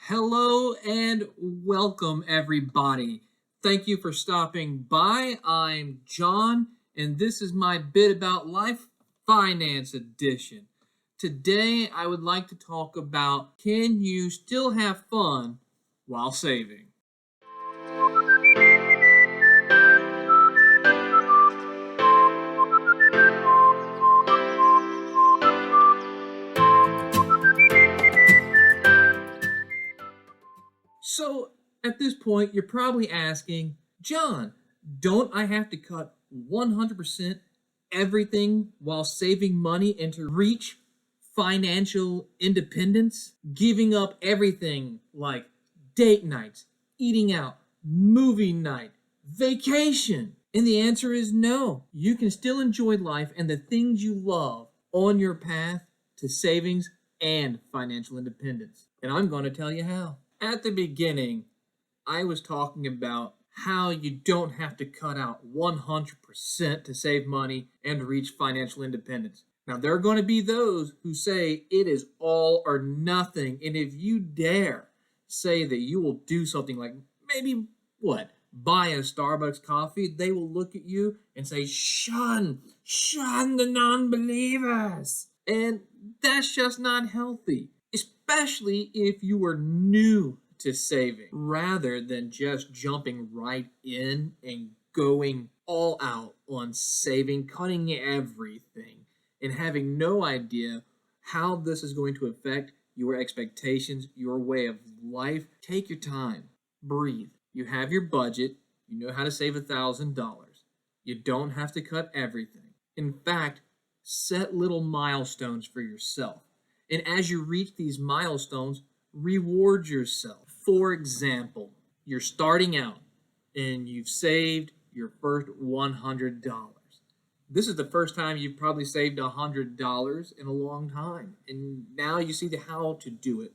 Hello and welcome, everybody. Thank you for stopping by. I'm John, and this is my bit about life finance edition. Today, I would like to talk about can you still have fun while saving? So, at this point, you're probably asking, John, don't I have to cut 100% everything while saving money and to reach financial independence? Giving up everything like date nights, eating out, movie night, vacation? And the answer is no. You can still enjoy life and the things you love on your path to savings and financial independence. And I'm going to tell you how. At the beginning, I was talking about how you don't have to cut out 100% to save money and reach financial independence. Now, there are going to be those who say it is all or nothing. And if you dare say that you will do something like maybe buy a Starbucks coffee, they will look at you and say, shun the non believers. And that's just not healthy, especially if you are new to saving rather than just jumping right in and going all out on saving, cutting everything, and having no idea how this is going to affect your expectations, your way of life. Take your time, breathe. You have your budget, you know how to save $1,000. You don't have to cut everything. In fact, set little milestones for yourself. And as you reach these milestones, reward yourself. For example, you're starting out and you've saved your first $100. This is the first time you've probably saved $100 in a long time. And now you see how to do it.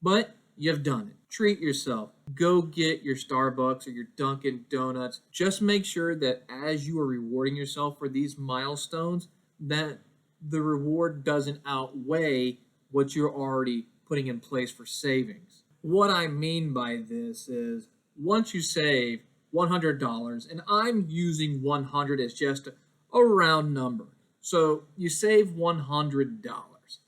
But you've done it. Treat yourself. Go get your Starbucks or your Dunkin' Donuts. Just make sure that as you are rewarding yourself for these milestones, that the reward doesn't outweigh what you're already putting in place for savings. What I mean by this is once you save $100, and I'm using 100 as just a round number. So you save $100.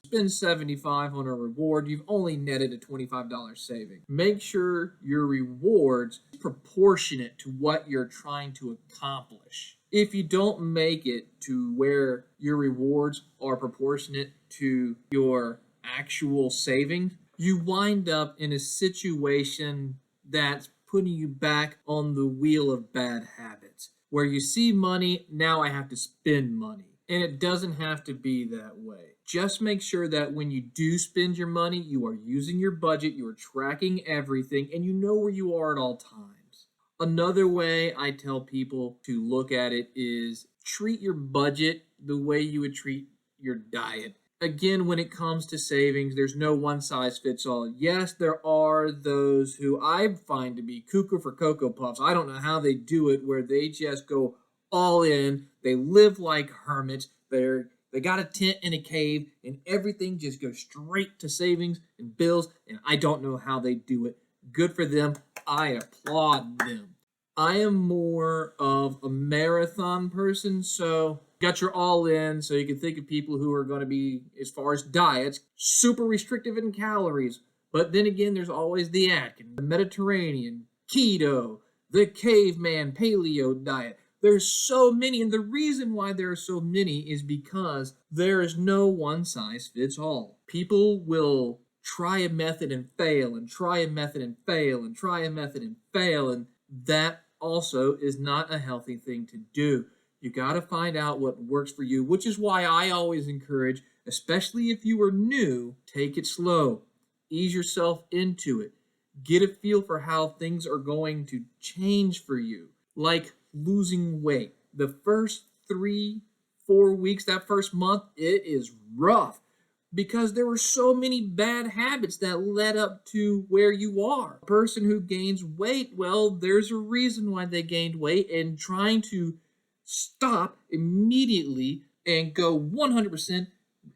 Spend $75 on a reward, you've only netted a $25 saving. Make sure your rewards are proportionate to what you're trying to accomplish. If you don't make it to where your rewards are proportionate to your actual savings, you wind up in a situation that's putting you back on the wheel of bad habits, where you see money, now I have to spend money. And it doesn't have to be that way. Just make sure that when you do spend your money, you are using your budget, you are tracking everything, and you know where you are at all times. Another way I tell people to look at it is treat your budget the way you would treat your diet. Again, when it comes to savings, there's no one size fits all. Yes, there are those who I find to be cuckoo for Cocoa Puffs. I don't know how they do it, where they just go all in. They live like hermits. They got a tent in a cave, and everything just goes straight to savings and bills, and I don't know how they do it. Good for them. I applaud them. I am more of a marathon person, so got your all in, so you can think of people who are going to be, as far as diets, super restrictive in calories. But then again, there's always the Atkins, the Mediterranean, keto, the caveman paleo diet. There's so many, and the reason why there are so many is because there is no one size fits all. People will try a method and fail, and try a method and fail, and try a method and fail, and that also is not a healthy thing to do. You got to find out what works for you, which is why I always encourage, especially if you are new, take it slow. Ease yourself into it. Get a feel for how things are going to change for you. Like losing weight. The first 3-4 weeks, that first month, it is rough because there were so many bad habits that led up to where you are. A person who gains weight, well, there's a reason why they gained weight, and trying to stop immediately and go 100%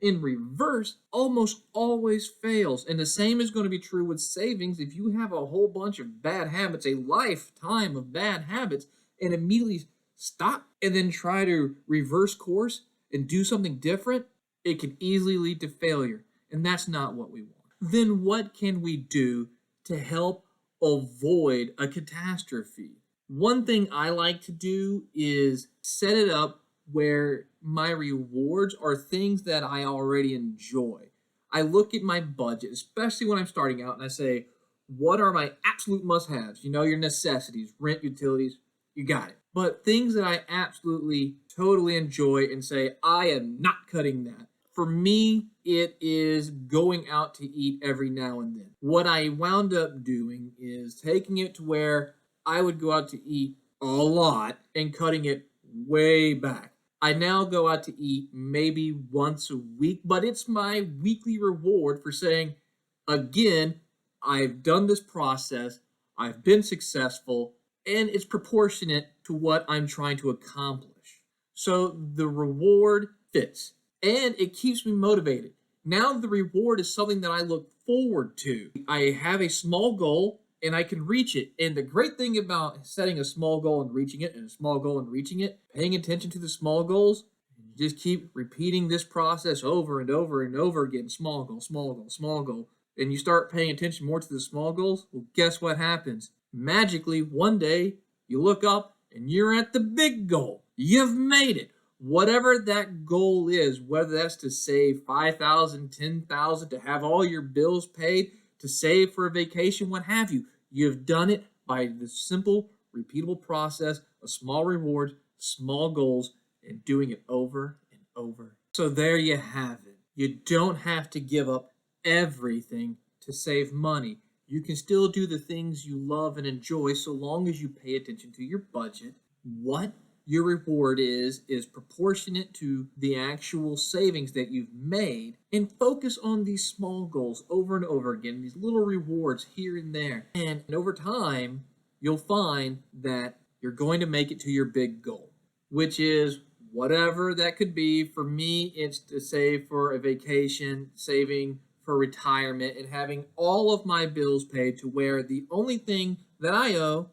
in reverse almost always fails. And the same is going to be true with savings. If you have a whole bunch of bad habits, a lifetime of bad habits, and immediately stop and then try to reverse course and do something different, it can easily lead to failure. And that's not what we want. Then what can we do to help avoid a catastrophe? One thing I like to do is set it up where my rewards are things that I already enjoy. I look at my budget, especially when I'm starting out, and I say, what are my absolute must-haves? You know, your necessities, rent, utilities, you got it. But things that I absolutely, totally enjoy and say, I am not cutting that. For me, it is going out to eat every now and then. What I wound up doing is taking it to where I would go out to eat a lot and cutting it way back. I now go out to eat maybe once a week, but it's my weekly reward for saying, again, I've done this process, I've been successful, and it's proportionate to what I'm trying to accomplish. So the reward fits, and it keeps me motivated. Now the reward is something that I look forward to. I have a small goal, and I can reach it. And the great thing about setting a small goal and reaching it, and a small goal and reaching it, paying attention to the small goals, just keep repeating this process over and over and over again. Small goal, small goal, small goal. And you start paying attention more to the small goals, well, guess what happens? Magically, one day, you look up and you're at the big goal. You've made it. Whatever that goal is, whether that's to save $5,000, $10,000, to have all your bills paid, to save for a vacation, what have you. You've done it by the simple, repeatable process of small rewards, small goals, and doing it over and over. So there you have it. You don't have to give up everything to save money. You can still do the things you love and enjoy so long as you pay attention to your budget. What your reward is proportionate to the actual savings that you've made, and focus on these small goals over and over again, these little rewards here and there. And over time, you'll find that you're going to make it to your big goal, which is whatever that could be. For me, it's to save for a vacation, saving for retirement, and having all of my bills paid to where the only thing that I owe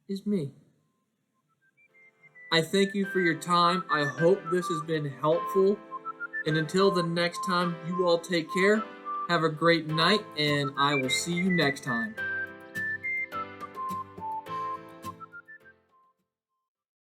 is me. I thank you for your time. I hope this has been helpful. And until the next time, you all take care. Have a great night, and I will see you next time.